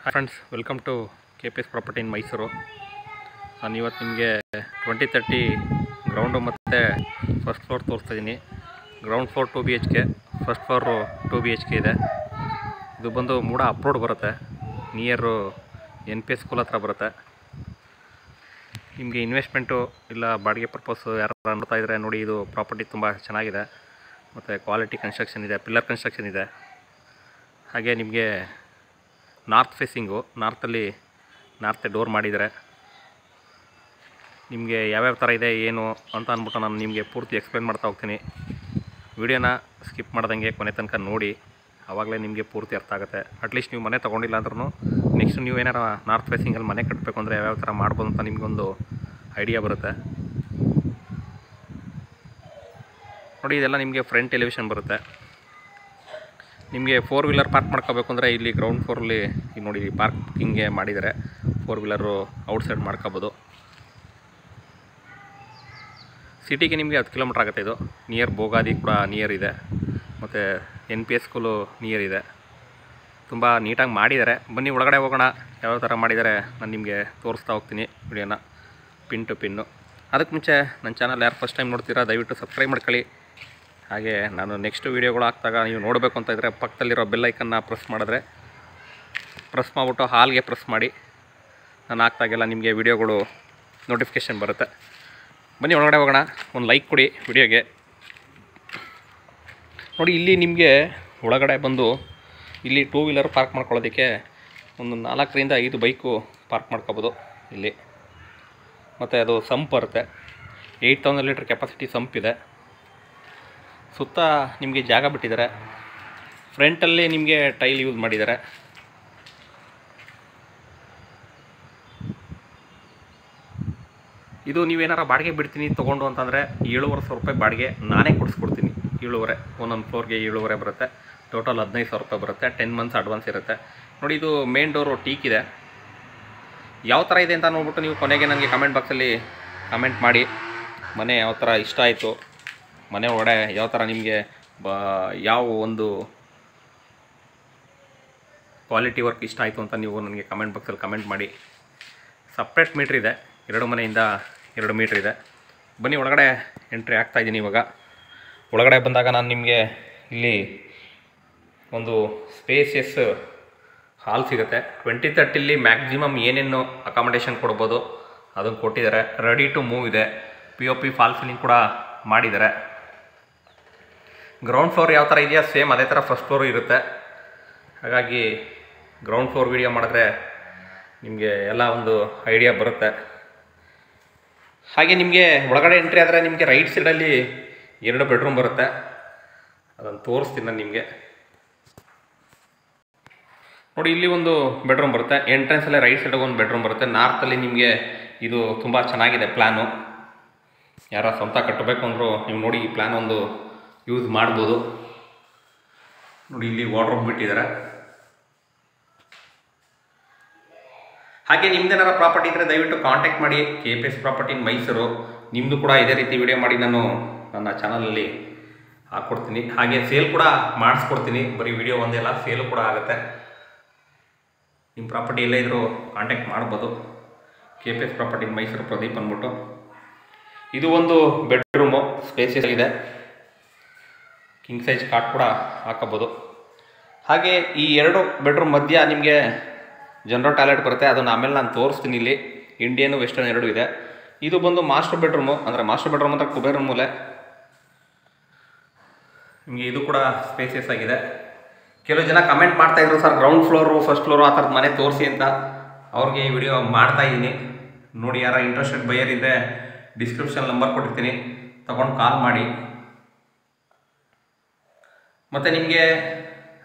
Hi friends, welcome to KPS property in Mysuru. ನಾನು ಇವತ್ತು ನಿಮಗೆ 2030 ಗ್ರೌಂಡು ಮತ್ತು ಫಸ್ಟ್ ಫ್ಲೋರ್ ತೋರಿಸ್ತಾಯಿದ್ದೀನಿ. Ground floor 2 BHK, first floor 2 BHK ಇದೆ. ಇದು ಬಂದು ಮೂಡ ಅಪ್ರೋಡ್ ಬರುತ್ತೆ, ನಿಯರು NPS ಸ್ಕೂಲ್ ಹತ್ರ ಬರುತ್ತೆ. ನಿಮಗೆ ಇನ್ವೆಸ್ಟ್ಮೆಂಟು ಇಲ್ಲ ಬಾಡಿಗೆ ಪರ್ಪಸ್ಸು ಯಾರು ನೋಡ್ತಾ ಇದ್ದರೆ ನೋಡಿ, ಇದು ಪ್ರಾಪರ್ಟಿ ತುಂಬ ಚೆನ್ನಾಗಿದೆ ಮತ್ತು ಕ್ವಾಲಿಟಿ ಕನ್ಸ್ಟ್ರಕ್ಷನ್ ಇದೆ, ಪಿಲ್ಲರ್ ಕನ್ಸ್ಟ್ರಕ್ಷನ್ ಇದೆ. ಹಾಗೆ ನಿಮಗೆ ನಾರ್ತ್ ಫೇಸಿಂಗು, ನಾರ್ತ್ ಡೋರ್ ಮಾಡಿದರೆ ನಿಮಗೆ ಯಾವ್ಯಾವ ಥರ ಇದೆ ಏನು ಅಂತ ಅಂದ್ಬಿಟ್ಟು ನಾನು ನಿಮಗೆ ಪೂರ್ತಿ ಎಕ್ಸ್ಪ್ಲೇನ್ ಮಾಡ್ತಾ ಹೋಗ್ತೀನಿ. ವಿಡಿಯೋನ ಸ್ಕಿಪ್ ಮಾಡ್ದಂಗೆ ಕೊನೆ ತನಕ ನೋಡಿ, ಆವಾಗಲೇ ನಿಮಗೆ ಪೂರ್ತಿ ಅರ್ಥ ಆಗುತ್ತೆ. ಅಟ್ಲೀಸ್ಟ್ ನೀವು ಮನೆ ತೊಗೊಂಡಿಲ್ಲ ಅಂದ್ರೂ ನೆಕ್ಸ್ಟ್ ನೀವು ಏನಾರ ನಾರ್ತ್ ಫೇಸಿಂಗಲ್ಲಿ ಮನೆ ಕಟ್ಟಬೇಕು ಅಂದರೆ ಯಾವ್ಯಾವ ಥರ ಮಾಡ್ಬೋದು ಅಂತ ನಿಮಗೊಂದು ಐಡಿಯಾ ಬರುತ್ತೆ. ನೋಡಿ, ಇದೆಲ್ಲ ನಿಮಗೆ ಫ್ರಂಟ್ ಎಲಿವೇಷನ್ ಬರುತ್ತೆ. ನಿಮಗೆ 4 ವೀಲರ್ ಪಾರ್ಕ್ ಮಾಡ್ಕೋಬೇಕು ಅಂದರೆ ಇಲ್ಲಿ ಗ್ರೌಂಡ್ ಫ್ಲೋರಲ್ಲಿ ನೋಡಿ ಪಾರ್ಕಿಂಗ್ಗೆ ಮಾಡಿದರೆ 4 ವೀಲರು ಔಟ್ಸೈಡ್ ಮಾಡ್ಕೋಬೋದು. ಸಿಟಿಗೆ ನಿಮಗೆ 10 ಕಿಲೋಮೀಟ್ರ್ ಆಗುತ್ತೆ. ಇದು ನಿಯರ್ ಬೋಗಾದಿ ಕೂಡ ನಿಯರ್ ಇದೆ ಮತ್ತು NPS ಸ್ಕೂಲು ನಿಯರ್ ಇದೆ. ತುಂಬ ನೀಟಾಗಿ ಮಾಡಿದ್ದಾರೆ. ಬನ್ನಿ ಒಳಗಡೆ ಹೋಗೋಣ, ಯಾವ ಥರ ಮಾಡಿದ್ದಾರೆ ನಾನು ನಿಮಗೆ ತೋರಿಸ್ತಾ ಹೋಗ್ತೀನಿ ವಿಡಿಯೋನ ಪಿನ್ ಟು ಪಿನ್ನು. ಅದಕ್ಕೆ ಮುಂಚೆ ನನ್ನ ಚಾನಲ್ ಯಾರು ಫಸ್ಟ್ ಟೈಮ್ ನೋಡ್ತೀರಾ ದಯವಿಟ್ಟು ಸಬ್ಸ್ಕ್ರೈಬ್ ಮಾಡ್ಕೊಳ್ಳಿ. ಹಾಗೆ ನಾನು ನೆಕ್ಸ್ಟ್ ವೀಡಿಯೋಗಳು ಹಾಕ್ದಾಗ ನೀವು ನೋಡಬೇಕು ಅಂತ ಇದ್ದರೆ ಪಕ್ಕದಲ್ಲಿರೋ ಬೆಲ್ ಐಕನ್ನ ಪ್ರೆಸ್ ಮಾಡಿಬಿಟ್ಟು ಹಾಲ್ಗೆ ಪ್ರೆಸ್ ಮಾಡಿ. ನಾನು ಹಾಕ್ದಾಗೆಲ್ಲ ನಿಮಗೆ ವೀಡಿಯೋಗಳು ನೋಟಿಫಿಕೇಷನ್ ಬರುತ್ತೆ. ಬನ್ನಿ ಒಳಗಡೆ ಹೋಗೋಣ, ಒಂದು ಲೈಕ್ ಕೊಡಿ ವಿಡಿಯೋಗೆ. ನೋಡಿ, ಇಲ್ಲಿ ನಿಮಗೆ ಒಳಗಡೆ ಬಂದು ಇಲ್ಲಿ 2 ವೀಲರ್ ಪಾರ್ಕ್ ಮಾಡ್ಕೊಳ್ಳೋದಕ್ಕೆ ಒಂದು 4ರಿಂದ 5 ಬೈಕು ಪಾರ್ಕ್ ಮಾಡ್ಕೋಬೋದು ಇಲ್ಲಿ. ಮತ್ತು ಅದು ಸಂಪ್ ಬರುತ್ತೆ, 8000 ಲೀಟ್ರ್ ಕೆಪಾಸಿಟಿ ಸಂಪ್ ಇದೆ. ಸುತ್ತ ನಿಮಗೆ ಜಾಗ ಬಿಟ್ಟಿದ್ದಾರೆ. ಫ್ರಂಟಲ್ಲಿ ನಿಮಗೆ ಟೈಲ್ ಯೂಸ್ ಮಾಡಿದ್ದಾರೆ. ಇದು ನೀವೇನಾರ ಬಾಡಿಗೆ ಬಿಡ್ತೀನಿ ತೊಗೊಂಡು ಅಂತಂದರೆ 7,500 ರೂಪಾಯಿ ಬಾಡಿಗೆ ನಾನೇ ಕೊಡಿಸ್ಕೊಡ್ತೀನಿ. 7,500 ಒಂದೊಂದು ಫ್ಲೋರ್ಗೆ 7,500 ಬರುತ್ತೆ. ಟೋಟಲ್ 15,000 ರೂಪಾಯಿ ಬರುತ್ತೆ. 10 ಮಂತ್ಸ್ ಅಡ್ವಾನ್ಸ್ ಇರುತ್ತೆ. ನೋಡಿ, ಇದು ಮೇನ್ ಡೋರು ಟೀಕ್ ಇದೆ. ಯಾವ ಥರ ಇದೆ ಅಂತ ನೋಡ್ಬಿಟ್ಟು ನೀವು ಕೊನೆಗೆ ನನಗೆ ಕಮೆಂಟ್ ಬಾಕ್ಸಲ್ಲಿ ಕಮೆಂಟ್ ಮಾಡಿ. ಮನೆ ಯಾವ ಥರ ಇಷ್ಟ ಆಯಿತು, ಮನೆ ಒಳಗಡೆ ಯಾವ ಥರ ನಿಮಗೆ ಯಾವ ಒಂದು ಕ್ವಾಲಿಟಿ ವರ್ಕ್ ಇಷ್ಟ ಆಯಿತು ಅಂತ ನೀವು ನನಗೆ ಕಮೆಂಟ್ ಬಾಕ್ಸಲ್ಲಿ ಕಮೆಂಟ್ ಮಾಡಿ. ಸಪ್ರೇಟ್ ಮೀಟ್ರ್ ಇದೆ, 2 ಮನೆಯಿಂದ 2 ಮೀಟ್ರ್ ಇದೆ. ಬನ್ನಿ ಒಳಗಡೆ ಎಂಟ್ರಿ ಆಗ್ತಾಯಿದ್ದೀನಿ ಇವಾಗ. ಒಳಗಡೆ ಬಂದಾಗ ನಾನು ನಿಮಗೆ ಇಲ್ಲಿ ಒಂದು ಸ್ಪೇಸಿಯಸ್ ಹಾಲ್ ಸಿಗುತ್ತೆ. 2030 ಮ್ಯಾಕ್ಸಿಮಮ್ ಏನೇನು ಅಕಾಮಡೇಷನ್ ಕೊಡ್ಬೋದು ಅದನ್ನು ಕೊಟ್ಟಿದ್ದಾರೆ. ರೆಡಿ ಟು ಮೂವ್ ಇದೆ. POP ಫಾಲ್ ಸೀಲಿಂಗ್ ಕೂಡ ಮಾಡಿದ್ದಾರೆ. ಗ್ರೌಂಡ್ ಫ್ಲೋರ್ ಯಾವ ಥರ ಇದೆಯಾ ಸೇಮ್ ಅದೇ ಥರ ಫಸ್ಟ್ ಫ್ಲೋರು ಇರುತ್ತೆ. ಹಾಗಾಗಿ ಗ್ರೌಂಡ್ ಫ್ಲೋರ್ ವೀಡಿಯೋ ಮಾಡಿದ್ರೆ ನಿಮಗೆ ಎಲ್ಲ ಒಂದು ಐಡಿಯಾ ಬರುತ್ತೆ. ಹಾಗೆ ನಿಮಗೆ ಒಳಗಡೆ ಎಂಟ್ರಿ ಆದರೆ ನಿಮಗೆ ರೈಟ್ ಸೈಡಲ್ಲಿ 2 ಬೆಡ್ರೂಮ್ ಬರುತ್ತೆ. ಅದನ್ನು ತೋರಿಸ್ತೀನಿ ನಾನು ನಿಮಗೆ. ನೋಡಿ, ಇಲ್ಲಿ ಒಂದು ಬೆಡ್ರೂಮ್ ಬರುತ್ತೆ. ಎಂಟ್ರೆನ್ಸಲ್ಲೇ ರೈಟ್ ಸೈಡಿಗೆ ಒಂದು ಬೆಡ್ರೂಮ್ ಬರುತ್ತೆ. ನಾರ್ತಲ್ಲಿ ನಿಮಗೆ ಇದು ತುಂಬ ಚೆನ್ನಾಗಿದೆ ಪ್ಲ್ಯಾನು. ಯಾರೋ ಸ್ವಂತ ಕಟ್ಟಬೇಕು ಅಂದರೂ ನೀವು ನೋಡಿ ಈ ಪ್ಲ್ಯಾನ್ ಒಂದು ಯೂಸ್ ಮಾಡ್ಬೋದು. ನೋಡಿ, ಇಲ್ಲಿ ವಾರ್ಡ್ರೋಬ್ ಬಿಟ್ಟಿದ್ದಾರೆ. ಹಾಗೆ ನಿಮ್ದೇನಾರ ಪ್ರಾಪರ್ಟಿ ಇದ್ದರೆ ದಯವಿಟ್ಟು ಕಾಂಟ್ಯಾಕ್ಟ್ ಮಾಡಿ. KPS property in Mysuru. ನಿಮ್ಮದು ಕೂಡ ಇದೇ ರೀತಿ ವಿಡಿಯೋ ಮಾಡಿ ನಾನು ನನ್ನ ಚಾನಲಲ್ಲಿ ಹಾಕ್ಕೊಡ್ತೀನಿ. ಹಾಗೆ ಸೇಲ್ ಕೂಡ ಮಾಡಿಸ್ಕೊಡ್ತೀನಿ. ಬರೀ ವಿಡಿಯೋ ಒಂದೇ ಅಲ್ಲ, ಸೇಲು ಕೂಡ ಆಗುತ್ತೆ. ನಿಮ್ಮ ಪ್ರಾಪರ್ಟಿ ಎಲ್ಲೇ ಇದ್ದರೂ ಕಾಂಟ್ಯಾಕ್ಟ್ ಮಾಡ್ಬೋದು. KPS property in Mysuru Pradeep ಅಂದ್ಬಿಟ್ಟು. ಇದು ಒಂದು ಬೆಡ್ರೂಮು, ಸ್ಪೇಸಿಯಸ್ ಇದೆ. ಕಿಂಗ್ ಸೈಜ್ ಕಾಟ್ ಕೂಡ ಹಾಕೋಬೋದು. ಹಾಗೆ ಈ 2 ಬೆಡ್ರೂಮ್ ಮಧ್ಯ ನಿಮಗೆ ಜನರಲ್ ಟಾಯ್ಲೆಟ್ ಬರುತ್ತೆ. ಅದನ್ನು ಆಮೇಲೆ ನಾನು ತೋರಿಸ್ತೀನಿ. ಇಲ್ಲಿ ಇಂಡಿಯನ್ ವೆಸ್ಟರ್ನ್ 2 ಇದೆ. ಇದು ಬಂದು ಮಾಸ್ಟರ್ ಬೆಡ್ರೂಮು, ಅಂದರೆ ಮಾಸ್ಟರ್ ಬೆಡ್ರೂಮ್ ಅಂದರೆ ಕುಬೇರ್ ಮೂಲೆ. ನಿಮಗೆ ಇದು ಕೂಡ ಸ್ಪೇಸಿಯಸ್ ಆಗಿದೆ. ಕೆಲವು ಜನ ಕಮೆಂಟ್ ಮಾಡ್ತಾಯಿದ್ರು, sir ground floor first floor ಆ ಥರದ್ದು ಮನೆ ತೋರಿಸಿ ಅಂತ. ಅವ್ರಿಗೆ ಈ ವಿಡಿಯೋ ಮಾಡ್ತಾಯಿದ್ದೀನಿ. ನೋಡಿ, ಯಾರ ಇಂಟ್ರೆಸ್ಟೆಡ್ ಬೈಯರ್ ಇದ್ದರೆ ಡಿಸ್ಕ್ರಿಪ್ಷನ್ ನಂಬರ್ ಕೊಟ್ಟಿರ್ತೀನಿ, ತೊಗೊಂಡು ಕಾಲ್ ಮಾಡಿ. ಮತ್ತು ನಿಮಗೆ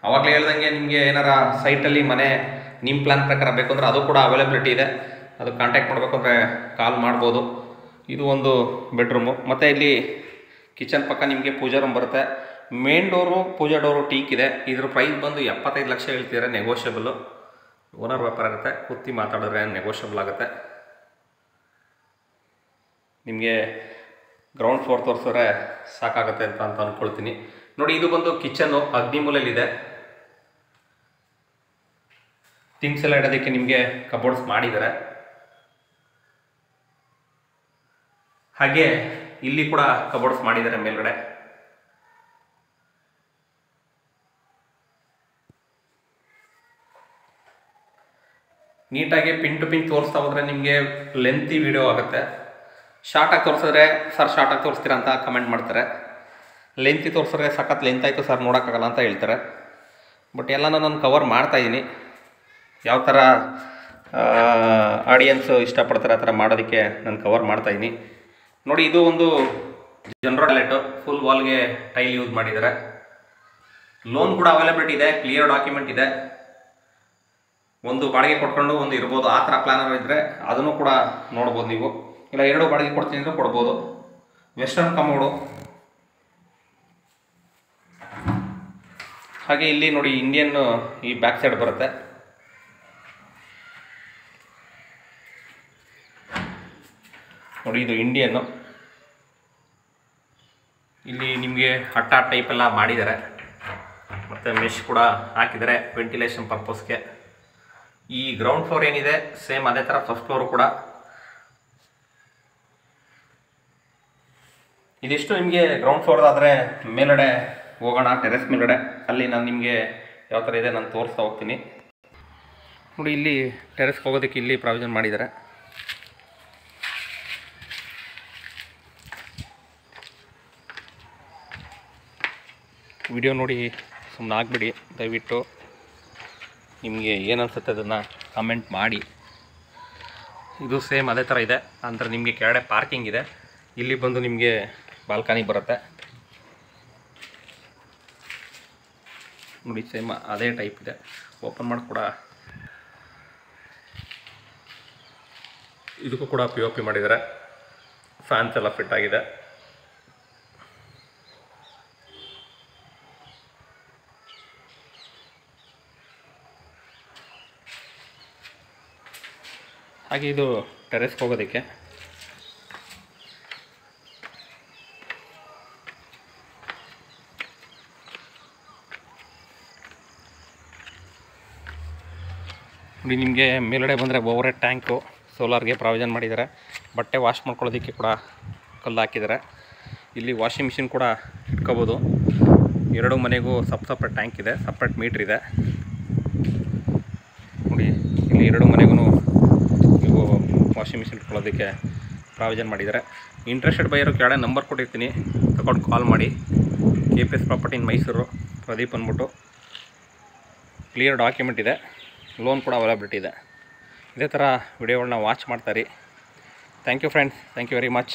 ಆವಾಗಲೇ ಹೇಳ್ದಂಗೆ ನಿಮಗೆ ಏನಾರ ಸೈಟಲ್ಲಿ ಮನೆ ನಿಮ್ಮ ಪ್ಲ್ಯಾನ್ ಪ್ರಕಾರ ಬೇಕು ಅಂದರೆ ಅದು ಕೂಡ ಅವೈಲಬಿಲಿಟಿ ಇದೆ. ಅದು ಕಾಂಟ್ಯಾಕ್ಟ್ ಮಾಡಬೇಕು ಅಂದರೆ ಕಾಲ್ ಮಾಡ್ಬೋದು. ಇದು ಒಂದು ಬೆಡ್ರೂಮು. ಮತ್ತು ಇಲ್ಲಿ ಕಿಚನ್ ಪಕ್ಕ ನಿಮಗೆ ಪೂಜಾ ರೂಮ್ ಬರುತ್ತೆ. ಮೇನ್ ಡೋರು ಪೂಜಾ ಡೋರು ಟೀಕ್ ಇದೆ. ಇದ್ರ ಪ್ರೈಸ್ ಬಂದು 75 ಲಕ್ಷ ಹೇಳ್ತಿದ್ದಾರೆ. ನೆಗೋಷಿಯಬಲ್ಲು. ಓನರ್ ವ್ಯಾಪಾರ ಆಗುತ್ತೆ, ಕೂತಿ ಮಾತಾಡಿದ್ರೆ ನೆಗೋಷಿಯಬಲ್ ಆಗುತ್ತೆ. ನಿಮಗೆ ಗ್ರೌಂಡ್ ಫ್ಲೋರ್ ತೋರಿಸಿದ್ರೆ ಸಾಕಾಗುತ್ತೆ ಅಂತ ಅಂದ್ಕೊಳ್ತೀನಿ. ನೋಡಿ, ಇದು ಬಂದು ಕಿಚನ್ನು ಅಗ್ನಿಮೂಲೆಯಲ್ಲಿದೆ. ಥಿಂಗ್ಸ್ ಎಲ್ಲ ಇಡೋದಕ್ಕೆ ನಿಮಗೆ ಕಬೋರ್ಡ್ಸ್ ಮಾಡಿದ್ದಾರೆ. ಹಾಗೆ ಇಲ್ಲಿ ಕೂಡ ಕಬೋರ್ಡ್ಸ್ ಮಾಡಿದ್ದಾರೆ ಮೇಲ್ಗಡೆ. ನೀಟಾಗಿ ಪಿನ್ ಟು ಪಿನ್ ತೋರಿಸ್ತಾ ಹೋದರೆ ನಿಮಗೆ ಲೆಂತಿ ವಿಡಿಯೋ ಆಗುತ್ತೆ. ಶಾರ್ಟಾಗಿ ತೋರಿಸಿದ್ರೆ ಸರ್ ಶಾರ್ಟಾಗಿ ತೋರಿಸ್ತೀರಾ ಅಂತ ಕಮೆಂಟ್ ಮಾಡ್ತಾರೆ. ಲೆಂತಿ ತೋರಿಸಿದ್ರೆ ಸಖತ್ ಲೆಂತ್ ಆಯಿತು ಸರ್ ನೋಡೋಕ್ಕಾಗಲ್ಲ ಅಂತ ಹೇಳ್ತಾರೆ. ಬಟ್ ಎಲ್ಲನೂ ನಾನು ಕವರ್ ಮಾಡ್ತಾಯಿದ್ದೀನಿ. ಯಾವ ಥರ ಆಡಿಯನ್ಸು ಇಷ್ಟಪಡ್ತಾರೆ ಆ ಥರ ಮಾಡೋದಕ್ಕೆ ನಾನು ಕವರ್ ಮಾಡ್ತಾಯಿದ್ದೀನಿ. ನೋಡಿ, ಇದು ಒಂದು ಜನರಲ್ ಟಾಯ್ಲೆಟು, ಫುಲ್ ವಾಲ್ಗೆ ಟೈಲ್ ಯೂಸ್ ಮಾಡಿದ್ದಾರೆ. ಲೋನ್ ಕೂಡ ಅವೈಲಬಿಲಿಟಿ ಇದೆ, ಕ್ಲಿಯರ್ ಡಾಕ್ಯುಮೆಂಟ್ ಇದೆ. ಒಂದು ಬಾಡಿಗೆ ಕೊಟ್ಕೊಂಡು ಒಂದು ಇರ್ಬೋದು, ಆ ಥರ ಪ್ಲಾನರ್ ಇದ್ದರೆ ಅದನ್ನು ಕೂಡ ನೋಡ್ಬೋದು ನೀವು. ಇಲ್ಲ 2 ಬಾಡಿಗೆ ಕೊಡ್ತೀನಿ ಅಂದರೆ ಕೊಡ್ಬೋದು. Western commode. ಹಾಗೆ ಇಲ್ಲಿ ನೋಡಿ ಇಂಡಿಯನ್ ಈ ಬ್ಯಾಕ್ ಸೈಡ್ ಬರುತ್ತೆ. ನೋಡಿ, ಇದು ಇಂಡಿಯನ್ನು. ಇಲ್ಲಿ ನಿಮಗೆ ಹಟ್ಟ ಟೈಪ್ ಎಲ್ಲ ಮಾಡಿದ್ದಾರೆ, ಮತ್ತು ಮೆಶ್ ಕೂಡ ಹಾಕಿದ್ದಾರೆ ವೆಂಟಿಲೇಷನ್ ಪರ್ಪಸ್ಗೆ. ಈ ಗ್ರೌಂಡ್ ಫ್ಲೋರ್ ಏನಿದೆ ಸೇಮ್ ಅದೇ ಥರ ಫಸ್ಟ್ ಫ್ಲೋರು ಕೂಡ. ಇದಿಷ್ಟು ನಿಮಗೆ ಗ್ರೌಂಡ್ ಫ್ಲೋರ್ದಾದರೆ ಮೇಲ್ಗಡೆ ಹೋಗೋಣ, ಟೆರೆಸ್ ಮೇಲ್ಗಡೆ. ಅಲ್ಲಿ ನಾನು ನಿಮಗೆ ಯಾವ ಥರ ಇದೆ ನಾನು ತೋರಿಸ್ತಾ ಹೋಗ್ತೀನಿ. ನೋಡಿ, ಇಲ್ಲಿ ಟೆರೆಸ್ಗೆ ಹೋಗೋದಕ್ಕೆ ಇಲ್ಲಿ ಪ್ರಾವಿಷನ್ ಮಾಡಿದ್ದಾರೆ. ವಿಡಿಯೋ ನೋಡಿ ಸುಮ್ಮನೆ ಆಗಿಬಿಡಿ ದಯವಿಟ್ಟು. ನಿಮಗೆ ಏನು ಅನಿಸುತ್ತೆ ಅದನ್ನು ಕಮೆಂಟ್ ಮಾಡಿ. ಇದು ಸೇಮ್ ಅದೇ ಥರ ಇದೆ. ಅಂದರೆ ನಿಮಗೆ ಕೆಳಗಡೆ ಪಾರ್ಕಿಂಗ್ ಇದೆ, ಇಲ್ಲಿ ಬಂದು ನಿಮಗೆ ಬಾಲ್ಕನಿ ಬರುತ್ತೆ. ನೋಡಿ, ಸೇಮ್ ಅದೇ ಟೈಪ್ ಇದೆ. ಓಪನ್ ಮಾಡಿ ಕೂಡ ಇದಕ್ಕೂ ಕೂಡ POP ಮಾಡಿದ್ದಾರೆ. ಫ್ಯಾನ್ಸ್ ಎಲ್ಲ ಫಿಟ್ ಆಗಿದೆ. ಹಾಗೆ ಇದು ಟೆರೆಸ್ಗೆ ಹೋಗೋದಕ್ಕೆ. ನೋಡಿ, ನಿಮಗೆ ಮೇಲ್ಗಡೆ ಬಂದರೆ ಓವರ್ ಹೆಡ್ ಟ್ಯಾಂಕು, ಸೋಲಾರ್ಗೆ ಪ್ರಾವಿಷನ್ ಮಾಡಿದ್ದಾರೆ. ಬಟ್ಟೆ ವಾಶ್ ಮಾಡ್ಕೊಳ್ಳೋದಕ್ಕೆ ಕೂಡ ಕಲ್ಲು ಹಾಕಿದ್ದಾರೆ. ಇಲ್ಲಿ ವಾಷಿಂಗ್ ಮಿಷಿನ್ ಕೂಡ ಇಟ್ಕೋಬೋದು. 2 ಮನೆಗೂ ಸಪ್ರೇಟ್ ಟ್ಯಾಂಕ್ ಇದೆ, ಸಪ್ರೇಟ್ ಮೀಟ್ರ್ ಇದೆ. ನೋಡಿ, ಇಲ್ಲಿ 2 ಮನೆಗೂ ನೀವು ವಾಷಿಂಗ್ ಮಿಷಿನ್ ಇಟ್ಕೊಳ್ಳೋದಕ್ಕೆ ಪ್ರಾವಿಷನ್ ಮಾಡಿದ್ದಾರೆ. ಇಂಟ್ರೆಸ್ಟೆಡ್ ಬೈಯರು ಕೆಳಗಡೆ ನಂಬರ್ ಕೊಟ್ಟಿರ್ತೀನಿ, ತಗೊಂಡು ಕಾಲ್ ಮಾಡಿ. KPS property in Mysuru, Pradeep ಅಂದ್ಬಿಟ್ಟು. ಕ್ಲಿಯರ್ ಡಾಕ್ಯುಮೆಂಟ್ ಇದೆ, ಲೋನ್ ಕೂಡ ಅವೈಲಬಿಲಿಟಿ ಇದೆ. ಇದೇ ಥರ ವಿಡಿಯೋಗಳನ್ನ ವಾಚ್ ಮಾಡ್ತಾಯಿರಿ. Thank you friends, thank you very much.